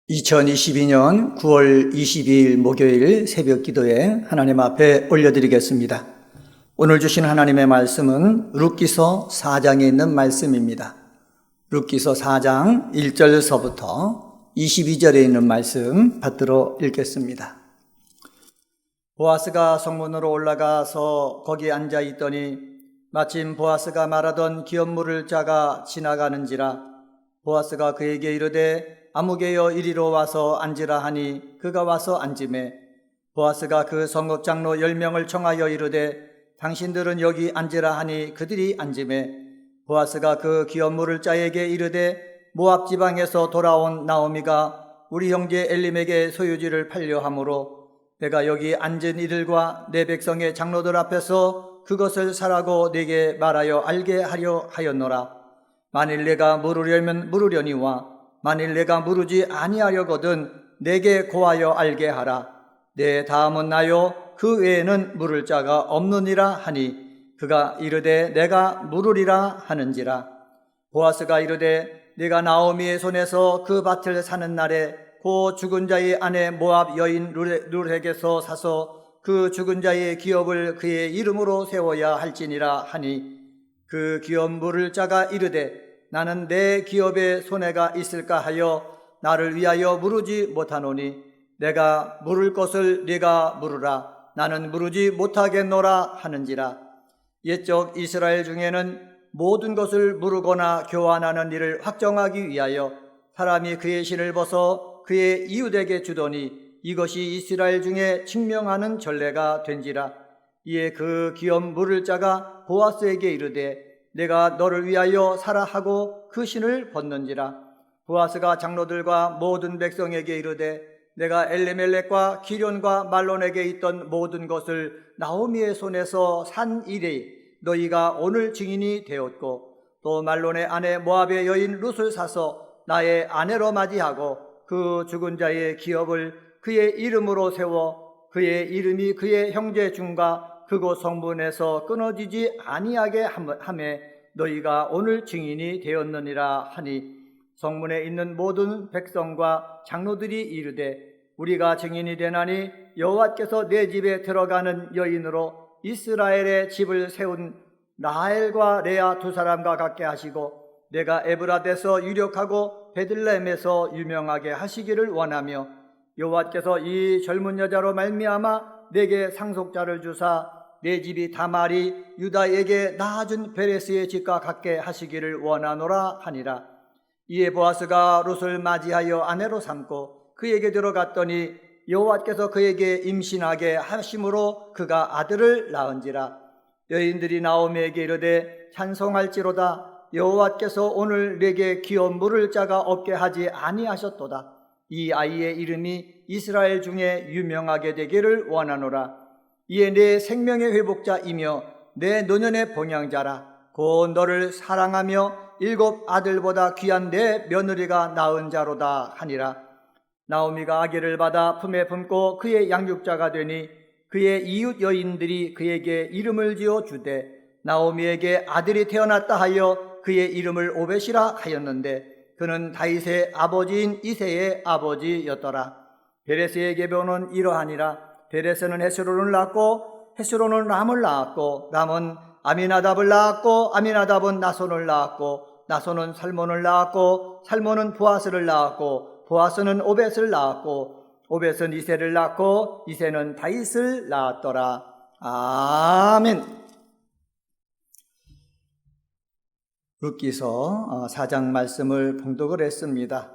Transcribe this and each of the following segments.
2022년 9월 22일 목요일 새벽 기도에 하나님 앞에 올려드리겠습니다. 오늘 주신 하나님의 말씀은 룻기서 4장에 있는 말씀입니다. 룻기서 4장 1절서부터 22절에 있는 말씀 받들어 읽겠습니다. 보아스가 성문으로 올라가서 거기 앉아 있더니 마침 보아스가 말하던 기업물을 짜가 지나가는지라. 보아스가 그에게 이르되 아무개여 이리로 와서 앉으라 하니 그가 와서 앉으매 보아스가 그 성읍장로 10명을 청하여 이르되 당신들은 여기 앉으라 하니 그들이 앉으매 보아스가 그 기업물을 짜에게 이르되 모압 지방에서 돌아온 나오미가 우리 형제 엘림에게 소유지를 팔려 하므로 내가 여기 앉은 이들과 내 백성의 장로들 앞에서 그것을 사라고 내게 말하여 알게 하려 하였노라. 만일 내가 물으려면 물으려니와 만일 내가 물으지 아니하려거든 내게 고하여 알게 하라. 내 다음은 나요 그 외에는 물을 자가 없느니라 하니 그가 이르되 내가 물으리라 하는지라. 보아스가 이르되 네가 나오미의 손에서 그 밭을 사는 날에 고 죽은 자의 아내 모압 여인 룻에게서 사서 그 죽은 자의 기업을 그의 이름으로 세워야 할지니라 하니 그 기업 물을 자가 이르되 나는 내 기업에 손해가 있을까 하여 나를 위하여 물으지 못하노니 내가 물을 것을 네가 물으라. 나는 물으지 못하겠노라 하는지라. 옛적 이스라엘 중에는 모든 것을 물으거나 교환하는 일을 확정하기 위하여 사람이 그의 신을 벗어 그의 이웃에게 주더니 이것이 이스라엘 중에 증명하는 전례가 된지라. 이에 그 기업 물을 자가 보아스에게 이르되 내가 너를 위하여 사라 하고 그 신을 벗는지라. 보아스가 장로들과 모든 백성에게 이르되 내가 엘레멜렉과 기련과 말론에게 있던 모든 것을 나오미의 손에서 산 이래 너희가 오늘 증인이 되었고 또 말론의 아내 모압의 여인 룻을 사서 나의 아내로 맞이하고 그 죽은 자의 기업을 그의 이름으로 세워 그의 이름이 그의 형제 중과 그곳 성문에서 끊어지지 아니하게 하매 너희가 오늘 증인이 되었느니라 하니 성문에 있는 모든 백성과 장로들이 이르되 우리가 증인이 되나니 여호와께서 내 집에 들어가는 여인으로 이스라엘의 집을 세운 라헬과 레아 두 사람과 같게 하시고 내가 에브라데서 유력하고 베들레헴에서 유명하게 하시기를 원하며 여호와께서 이 젊은 여자로 말미암아 내게 상속자를 주사 내 집이 다말이 유다에게 낳아준 베레스의 집과 같게 하시기를 원하노라 하니라. 이에 보아스가 룻을 맞이하여 아내로 삼고 그에게 들어갔더니 여호와께서 그에게 임신하게 하심으로 그가 아들을 낳은지라. 여인들이 나오미에게 이르되 찬송할지로다. 여호와께서 오늘 내게 기업 물을 자가 없게 하지 아니하셨도다. 이 아이의 이름이 이스라엘 중에 유명하게 되기를 원하노라. 이에 내 생명의 회복자이며 내 노년의 봉양자라. 곧 너를 사랑하며 7 아들보다 귀한 내 며느리가 낳은 자로다 하니라. 나오미가 아기를 받아 품에 품고 그의 양육자가 되니 그의 이웃 여인들이 그에게 이름을 지어 주되 나오미에게 아들이 태어났다 하여 그의 이름을 오벳이라 하였는데 그는 다윗의 아버지인 이새의 아버지였더라. 베레스의 계보는 이러하니라. 베레스는 헤스론을 낳았고 헤스론은 람을 낳았고 람은 아미나답을 낳았고 아미나답은 나손을 낳았고 나손은 살몬을 낳았고 살몬은 보아스를 낳았고 보아스는 오벳을 낳았고 오벳은 이새를 낳고 이새는 다윗을 낳았더라. 아멘. 룻기서 4장 말씀을 봉독을 했습니다.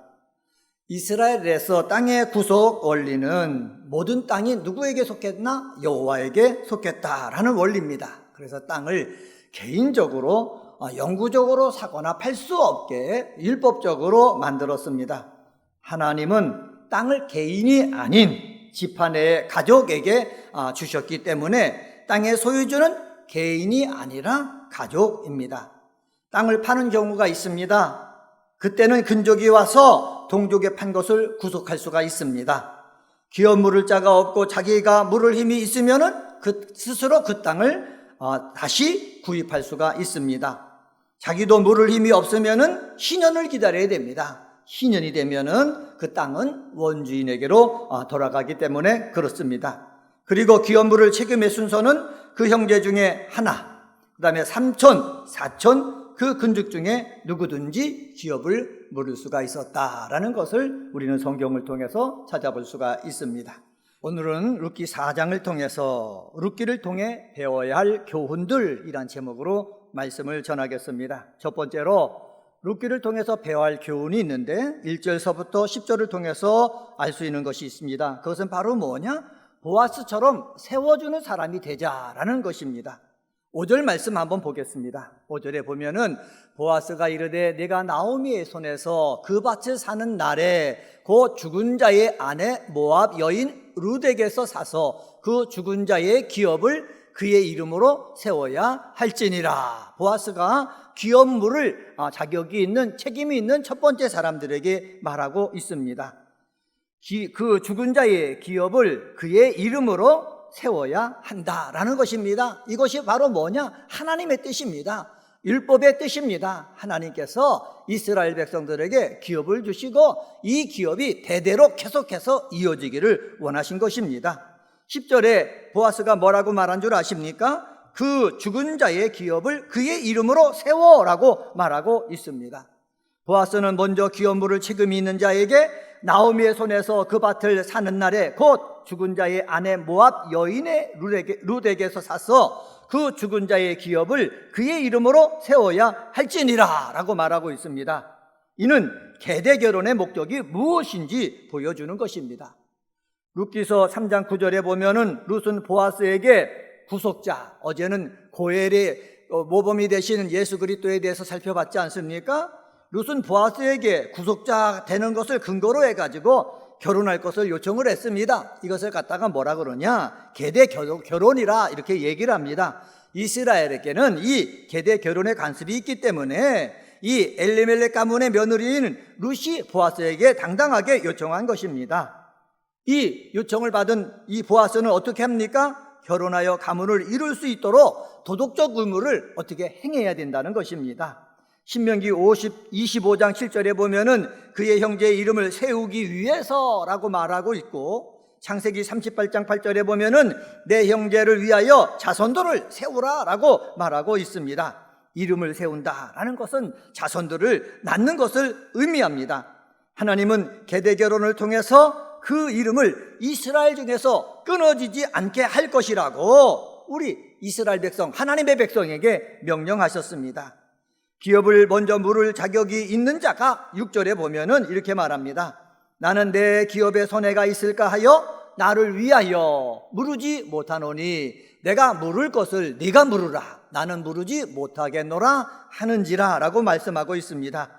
이스라엘에서 땅의 구속 원리는 모든 땅이 누구에게 속했나? 여호와에게 속했다라는 원리입니다. 그래서 땅을 개인적으로 영구적으로 사거나 팔 수 없게 율법적으로 만들었습니다. 하나님은 땅을 개인이 아닌 지파 내의 가족에게 주셨기 때문에 땅의 소유주는 개인이 아니라 가족입니다. 땅을 파는 경우가 있습니다. 그때는 근족이 와서 동족에 판 것을 구속할 수가 있습니다. 기업 물을 자가 없고 자기가 물을 힘이 있으면은 스스로 그 땅을 다시 구입할 수가 있습니다. 자기도 물을 힘이 없으면은 신년을 기다려야 됩니다. 희년이 되면은 그 땅은 원주인에게로 돌아가기 때문에 그렇습니다. 그리고 기업물을 책임의 순서는 그 형제 중에 하나, 그 다음에 삼촌, 사촌, 그 근족 중에 누구든지 기업을 물을 수가 있었다라는 것을 우리는 성경을 통해서 찾아볼 수가 있습니다. 오늘은 룻기 4장을 통해서 룻기를 통해 배워야 할 교훈들이란 제목으로 말씀을 전하겠습니다. 첫 번째로 룻기를 통해서 배워야 할 교훈이 있는데 1절서부터 10절을 통해서 알 수 있는 것이 있습니다. 그것은 바로 뭐냐? 보아스처럼 세워주는 사람이 되자라는 것입니다. 5절 말씀 한번 보겠습니다. 5절에 보면은 보아스가 이르되 내가 나오미의 손에서 그 밭을 사는 날에 그 죽은 자의 아내 모압 여인 룻에게서 사서 그 죽은 자의 기업을 그의 이름으로 세워야 할지니라. 보아스가 기업물을 자격이 있는 책임이 있는 첫 번째 사람들에게 말하고 있습니다. 그 죽은 자의 기업을 그의 이름으로 세워야 한다라는 것입니다. 이것이 바로 뭐냐? 하나님의 뜻입니다. 율법의 뜻입니다. 하나님께서 이스라엘 백성들에게 기업을 주시고 이 기업이 대대로 계속해서 이어지기를 원하신 것입니다. 10절에 보아스가 뭐라고 말한 줄 아십니까? 그 죽은 자의 기업을 그의 이름으로 세워라고 말하고 있습니다. 보아스는 먼저 기업물을 책임이 있는 자에게 나오미의 손에서 그 밭을 사는 날에 곧 죽은 자의 아내 모압 여인의 룻에게서 사서 그 죽은 자의 기업을 그의 이름으로 세워야 할지니라 라고 말하고 있습니다. 이는 계대 결혼의 목적이 무엇인지 보여주는 것입니다. 룻기서 3장 9절에 보면은 룻은 보아스에게 구속자, 어제는 고엘의 모범이 되신 예수 그리스도에 대해서 살펴봤지 않습니까? 룻은 보아스에게 구속자 되는 것을 근거로 해가지고 결혼할 것을 요청을 했습니다. 이것을 갖다가 뭐라 그러냐? 계대 결혼이라 이렇게 얘기를 합니다. 이스라엘에게는 이 계대 결혼의 관습이 있기 때문에 이 엘리멜렉 가문의 며느리인 룻이 보아스에게 당당하게 요청한 것입니다. 이 요청을 받은 이 보아스는 어떻게 합니까? 결혼하여 가문을 이룰 수 있도록 도덕적 의무를 어떻게 행해야 된다는 것입니다. 신명기 25장 7절에 보면은 그의 형제의 이름을 세우기 위해서라고 말하고 있고, 창세기 38장 8절에 보면은 내 형제를 위하여 자손들을 세우라라고 말하고 있습니다. 이름을 세운다라는 것은 자손들을 낳는 것을 의미합니다. 하나님은 계대 결혼을 통해서 그 이름을 이스라엘 중에서 끊어지지 않게 할 것이라고 우리 이스라엘 백성, 하나님의 백성에게 명령하셨습니다. 기업을 먼저 물을 자격이 있는 자가 6절에 보면은 이렇게 말합니다. 나는 내 기업에 손해가 있을까 하여 나를 위하여 물으지 못하노니 내가 물을 것을 네가 물으라. 나는 물으지 못하겠노라 하는지라 라고 말씀하고 있습니다.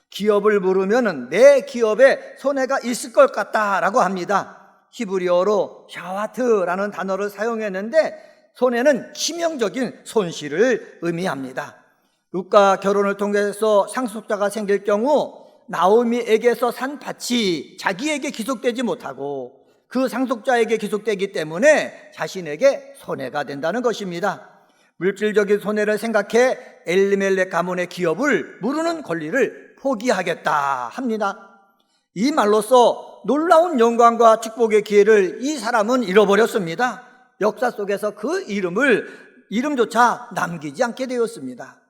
기업을 물으면은 내 기업에 손해가 있을 것 같다라고 합니다. 히브리어로 샤와트라는 단어를 사용했는데 손해는 치명적인 손실을 의미합니다. 룻과 결혼을 통해서 상속자가 생길 경우 나오미에게서 산 밭이 자기에게 기속되지 못하고 그 상속자에게 기속되기 때문에 자신에게 손해가 된다는 것입니다. 물질적인 손해를 생각해 엘리멜렉 가문의 기업을 물으는 권리를 포기하겠다 합니다. 이 말로써 놀라운 영광과 축복의 기회를 이 사람은 잃어버렸습니다. 역사 속에서 그 이름조차 남기지 않게 되었습니다.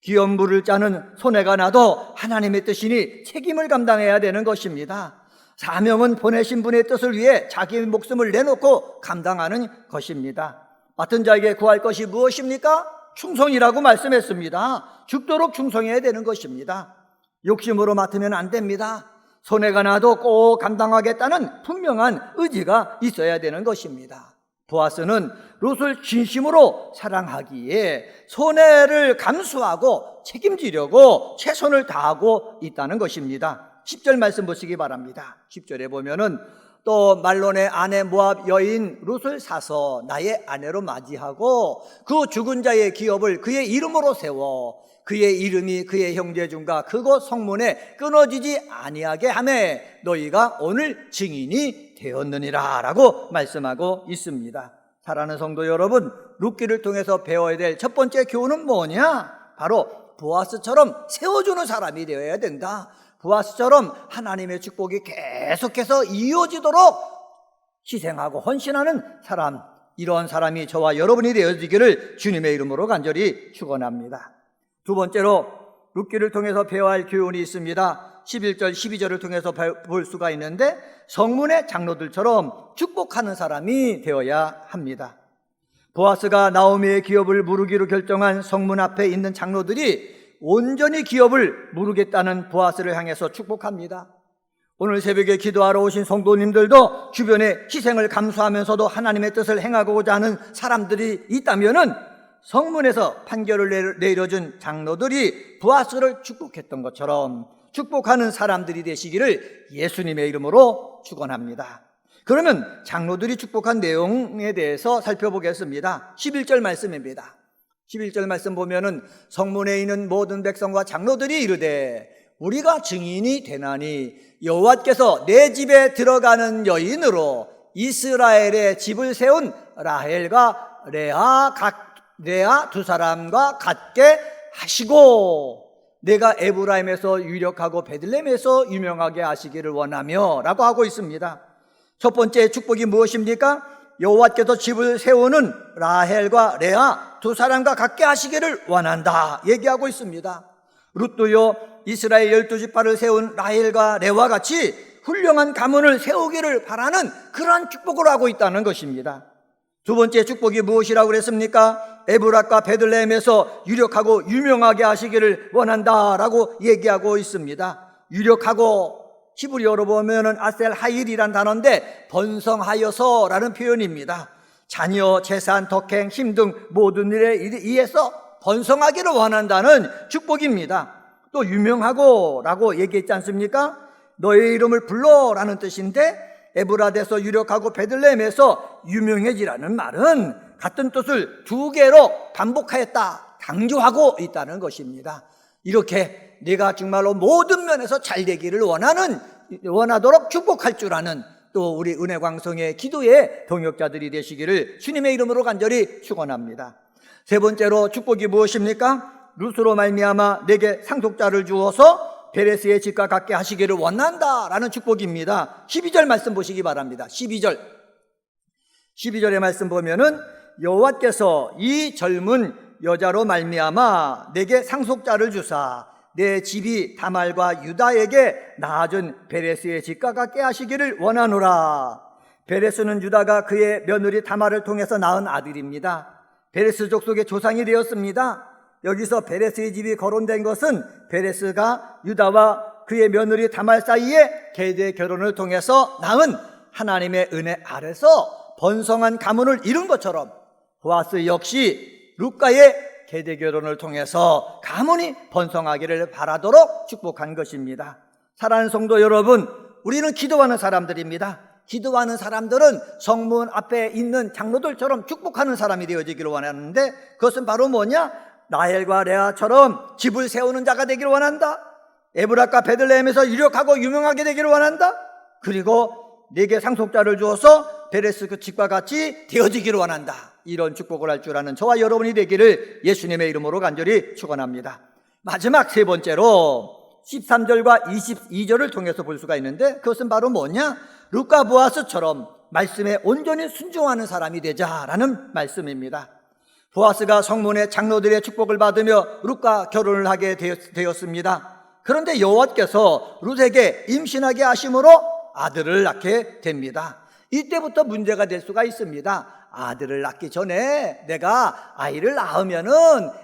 기업 물을 자는 손해가 나도 하나님의 뜻이니 책임을 감당해야 되는 것입니다. 사명은 보내신 분의 뜻을 위해 자기의 목숨을 내놓고 감당하는 것입니다. 맡은 자에게 구할 것이 무엇입니까? 충성이라고 말씀했습니다. 죽도록 충성해야 되는 것입니다. 욕심으로 맡으면 안 됩니다. 손해가 나도 꼭 감당하겠다는 분명한 의지가 있어야 되는 것입니다. 보아스는 룻을 진심으로 사랑하기에 손해를 감수하고 책임지려고 최선을 다하고 있다는 것입니다. 10절 말씀 보시기 바랍니다. 10절에 보면은 또 말론의 아내 모압 여인 룻을 사서 나의 아내로 맞이하고 그 죽은 자의 기업을 그의 이름으로 세워 그의 이름이 그의 형제 중과 그곳 성문에 끊어지지 아니하게 하매 너희가 오늘 증인이 되었느니라 라고 말씀하고 있습니다. 사랑하는 성도 여러분, 룻기를 통해서 배워야 될 첫 번째 교훈은 뭐냐? 바로 보아스처럼 세워주는 사람이 되어야 된다. 보아스처럼 하나님의 축복이 계속해서 이어지도록 희생하고 헌신하는 사람, 이러한 사람이 저와 여러분이 되어지기를 주님의 이름으로 간절히 축원합니다. 두 번째로 룻기를 통해서 배워야 할 교훈이 있습니다. 11절, 12절을 통해서 볼 수가 있는데 성문의 장로들처럼 축복하는 사람이 되어야 합니다. 보아스가 나오미의 기업을 무르기로 결정한 성문 앞에 있는 장로들이 온전히 기업을 무르겠다는 보아스를 향해서 축복합니다. 오늘 새벽에 기도하러 오신 성도님들도 주변에 희생을 감수하면서도 하나님의 뜻을 행하고자 하는 사람들이 있다면은 성문에서 판결을 내려준 장로들이 보아스를 축복했던 것처럼 축복하는 사람들이 되시기를 예수님의 이름으로 축원합니다. 그러면 장로들이 축복한 내용에 대해서 살펴보겠습니다. 11절 말씀입니다. 11절 말씀 보면은 성문에 있는 모든 백성과 장로들이 이르되 우리가 증인이 되나니 여호와께서 내 집에 들어가는 여인으로 이스라엘의 집을 세운 라헬과 레아 두 사람과 같게 하시고 내가 에브라임에서 유력하고 베들레헴에서 유명하게 하시기를 원하며 라고 하고 있습니다. 첫 번째 축복이 무엇입니까? 여호와께서 집을 세우는 라헬과 레아 두 사람과 같게 하시기를 원한다 얘기하고 있습니다. 룻도요 이스라엘 12지파를 세운 라헬과 레와 같이 훌륭한 가문을 세우기를 바라는 그러한 축복을 하고 있다는 것입니다. 두 번째 축복이 무엇이라고 그랬습니까? 에브라과 베들레헴에서 유력하고 유명하게 하시기를 원한다라고 얘기하고 있습니다. 유력하고 히브리어로 보면은 아셀 하일이란 단어인데 번성하여서라는 표현입니다. 자녀, 재산, 덕행, 힘 등 모든 일에 의해서 번성하기를 원한다는 축복입니다. 또 유명하고 라고 얘기했지 않습니까? 너의 이름을 불러라는 뜻인데 에브라데서 유력하고 베들레헴에서 유명해지라는 말은 같은 뜻을 두 개로 반복하였다, 강조하고 있다는 것입니다. 이렇게 내가 정말로 모든 면에서 잘 되기를 원하도록 축복할 줄 아는 또 우리 은혜광성의 기도의 동역자들이 되시기를 주님의 이름으로 간절히 축원합니다. 세 번째로 축복이 무엇입니까? 룻으로 말미암아 내게 상속자를 주어서 베레스의 집과 같게 하시기를 원한다라는 축복입니다. 12절 말씀 보시기 바랍니다. 12절의 말씀 보면은 여호와께서 이 젊은 여자로 말미암아 내게 상속자를 주사 내 집이 다말과 유다에게 낳아준 베레스의 집과 같게 하시기를 원하노라. 베레스는 유다가 그의 며느리 다말을 통해서 낳은 아들입니다. 베레스 족속의 조상이 되었습니다. 여기서 베레스의 집이 거론된 것은 베레스가 유다와 그의 며느리 다말 사이에 계대 결혼을 통해서 낳은 하나님의 은혜 아래서 번성한 가문을 이룬 것처럼 보아스 역시 룻과의 계대 결혼을 통해서 가문이 번성하기를 바라도록 축복한 것입니다. 사랑하는 성도 여러분, 우리는 기도하는 사람들입니다. 기도하는 사람들은 성문 앞에 있는 장로들처럼 축복하는 사람이 되어지기를 원하는데 그것은 바로 뭐냐? 라헬과 레아처럼 집을 세우는 자가 되기를 원한다. 에브라과 베들레헴에서 유력하고 유명하게 되기를 원한다. 그리고 내게 상속자를 주어서 베레스 그 집과 같이 되어지기를 원한다. 이런 축복을 할 줄 아는 저와 여러분이 되기를 예수님의 이름으로 간절히 축원합니다. 마지막 세 번째로 13절과 22절을 통해서 볼 수가 있는데 그것은 바로 뭐냐? 룻과 보아스처럼 말씀에 온전히 순종하는 사람이 되자라는 말씀입니다. 보아스가 성문의 장로들의 축복을 받으며 룻과 결혼을 하게 되었습니다. 그런데 여호와께서 룻에게 임신하게 하심으로 아들을 낳게 됩니다. 이때부터 문제가 될 수가 있습니다. 아들을 낳기 전에 내가 아이를 낳으면은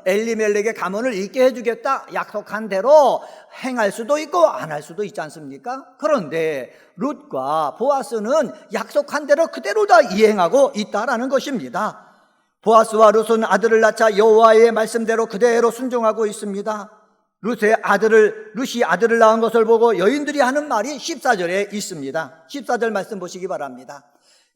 엘리멜렉의 가문을 잇게 해주겠다 약속한 대로 행할 수도 있고 안 할 수도 있지 않습니까? 그런데 룻과 보아스는 약속한 대로 그대로 다 이행하고 있다라는 것입니다. 보아스와 룻은 아들을 낳자 여호와의 말씀대로 그대로 순종하고 있습니다. 룻이 아들을 낳은 것을 보고 여인들이 하는 말이 14절에 있습니다. 14절 말씀 보시기 바랍니다.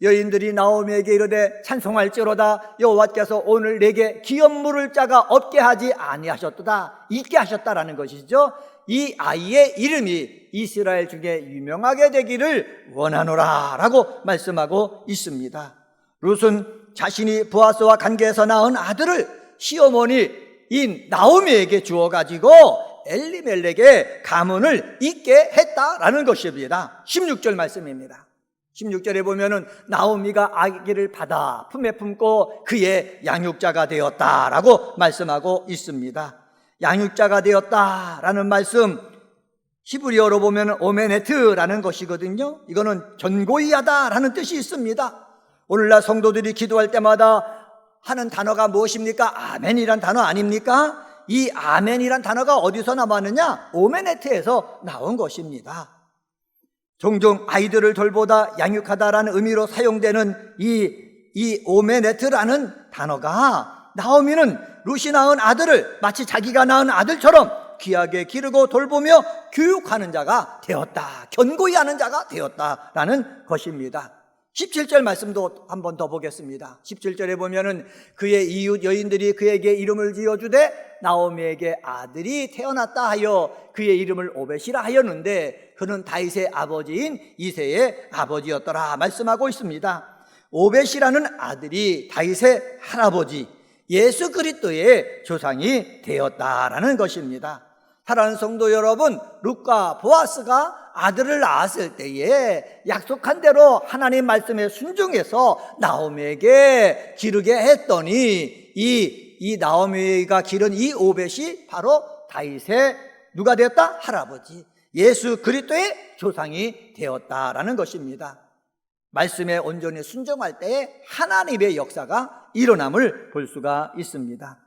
여인들이 나오미에게 이르되 찬송할지로다 여호와께서 오늘 내게 기업 물을 자가 없게 하지 아니하셨도다, 있게 하셨다라는 것이죠. 이 아이의 이름이 이스라엘 중에 유명하게 되기를 원하노라 라고 말씀하고 있습니다. 룻은 자신이 보아스와 관계에서 낳은 아들을 시어머니인 나오미에게 주어가지고 엘리멜렉의 가문을 잇게 했다라는 것입니다. 16절 말씀입니다. 16절에 보면은 나오미가 아기를 받아 품에 품고 그의 양육자가 되었다라고 말씀하고 있습니다. 양육자가 되었다라는 말씀, 히브리어로 보면 오메네트라는 것이거든요. 이거는 견고히 하다라는 뜻이 있습니다. 오늘날 성도들이 기도할 때마다 하는 단어가 무엇입니까? 아멘이란 단어 아닙니까? 이 아멘이란 단어가 어디서 나왔느냐? 오메네트에서 나온 것입니다. 종종 아이들을 돌보다 양육하다라는 의미로 사용되는 이 오메네트라는 단어가 나오미는 룻이 낳은 아들을 마치 자기가 낳은 아들처럼 귀하게 기르고 돌보며 교육하는 자가 되었다, 견고히 하는 자가 되었다라는 것입니다. 17절 말씀도 한 번 더 보겠습니다. 17절에 보면은 그의 이웃 여인들이 그에게 이름을 지어주되 나오미에게 아들이 태어났다 하여 그의 이름을 오벳이라 하였는데 그는 다윗의 아버지인 이새의 아버지였더라 말씀하고 있습니다. 오벳이라는 아들이 다윗의 할아버지 예수 그리스도의 조상이 되었다라는 것입니다. 사랑하는 성도 여러분, 룻과 보아스가 아들을 낳았을 때에 약속한 대로 하나님 말씀에 순종해서 나오미에게 기르게 했더니 이 나오미가 기른 이 오벳이 바로 다윗의 누가 되었다? 할아버지 예수 그리스도의 조상이 되었다라는 것입니다. 말씀에 온전히 순종할 때에 하나님의 역사가 일어남을 볼 수가 있습니다.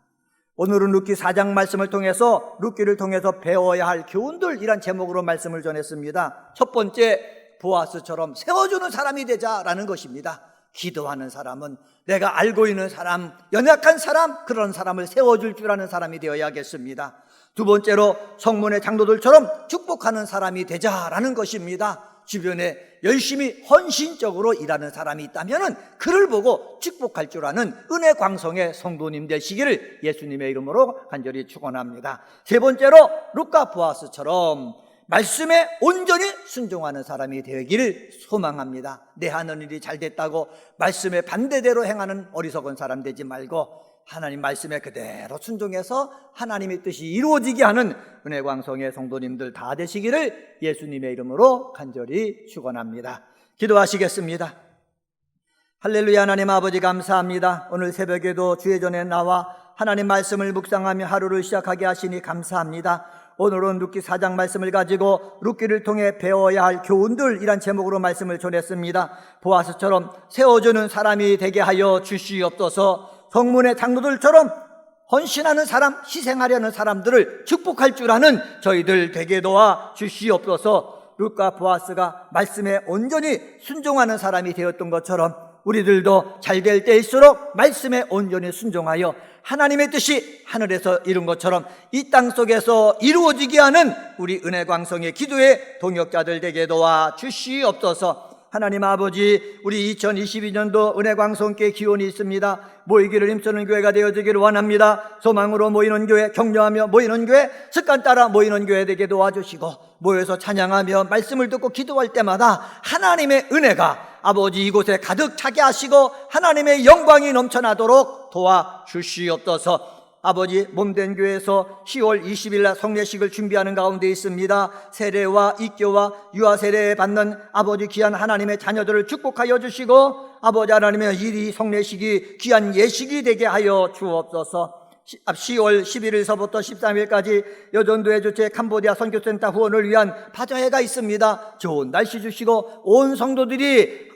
오늘은 룻기 4장 말씀을 통해서 룻기를 통해서 배워야 할 교훈들이란 제목으로 말씀을 전했습니다. 첫 번째, 보아스처럼 세워주는 사람이 되자라는 것입니다. 기도하는 사람은 내가 알고 있는 사람, 연약한 사람, 그런 사람을 세워줄 줄 아는 사람이 되어야겠습니다. 두 번째로 성문의 장로들처럼 축복하는 사람이 되자라는 것입니다. 주변에 열심히 헌신적으로 일하는 사람이 있다면 그를 보고 축복할 줄 아는 은혜 광성의 성도님 되시기를 예수님의 이름으로 간절히 축원합니다. 세 번째로 룻과 보아스처럼 말씀에 온전히 순종하는 사람이 되기를 소망합니다. 내 하는 일이 잘 됐다고 말씀에 반대대로 행하는 어리석은 사람 되지 말고 하나님 말씀에 그대로 순종해서 하나님의 뜻이 이루어지게 하는 은혜 광성의 성도님들 다 되시기를 예수님의 이름으로 간절히 축원합니다. 기도하시겠습니다. 할렐루야. 하나님 아버지 감사합니다. 오늘 새벽에도 주의 전에 나와 하나님 말씀을 묵상하며 하루를 시작하게 하시니 감사합니다. 오늘은 룻기 4장 말씀을 가지고 룻기를 통해 배워야 할 교훈들이란 제목으로 말씀을 전했습니다. 보아스처럼 세워주는 사람이 되게 하여 주시옵소서. 성문의 장로들처럼 헌신하는 사람, 희생하려는 사람들을 축복할 줄 아는 저희들 되게 도와 주시옵소서. 룻과 보아스가 말씀에 온전히 순종하는 사람이 되었던 것처럼 우리들도 잘 될 때일수록 말씀에 온전히 순종하여 하나님의 뜻이 하늘에서 이룬 것처럼 이 땅 속에서 이루어지게 하는 우리 은혜 광성의 기도의 동역자들 되게 도와 주시옵소서. 하나님 아버지, 우리 2022년도 은혜 광성께 기원이 있습니다. 모이기를 힘쓰는 교회가 되어지기를 원합니다. 소망으로 모이는 교회, 격려하며 모이는 교회, 습관 따라 모이는 교회 되게 도와주시고 모여서 찬양하며 말씀을 듣고 기도할 때마다 하나님의 은혜가 아버지 이곳에 가득 차게 하시고 하나님의 영광이 넘쳐나도록 도와주시옵소서. 아버지, 몸된 교회에서 10월 20일 날 성례식을 준비하는 가운데 있습니다. 세례와 입교와 유아 세례 받는 아버지 귀한 하나님의 자녀들을 축복하여 주시고 아버지 하나님의 이 성례식이 귀한 예식이 되게 하여 주옵소서. 10월 11일서부터 13일까지 여전도의 주최 캄보디아 선교센터 후원을 위한 바자회가 있습니다. 좋은 날씨 주시고 온 성도들이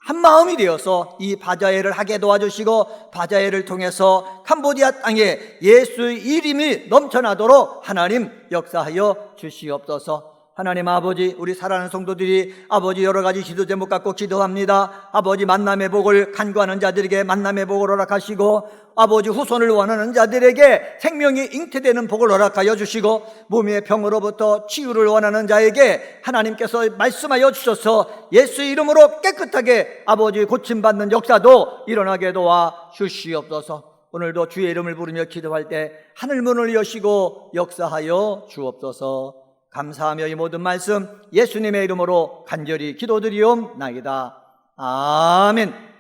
한 마음이 되어서 이 바자회를 하게 도와주시고 바자회를 통해서 캄보디아 땅에 예수의 이름이 넘쳐나도록 하나님 역사하여 주시옵소서. 하나님 아버지, 우리 사랑하는 성도들이 아버지 여러 가지 기도 제목 갖고 기도합니다. 아버지 만남의 복을 간구하는 자들에게 만남의 복을 허락하시고 아버지 후손을 원하는 자들에게 생명이 잉태되는 복을 허락하여 주시고 몸의 병으로부터 치유를 원하는 자에게 하나님께서 말씀하여 주셔서 예수 이름으로 깨끗하게 아버지 고침받는 역사도 일어나게 도와 주시옵소서. 오늘도 주의 이름을 부르며 기도할 때 하늘문을 여시고 역사하여 주옵소서. 감사하며 이 모든 말씀 예수님의 이름으로 간절히 기도드리옵나이다. 아멘.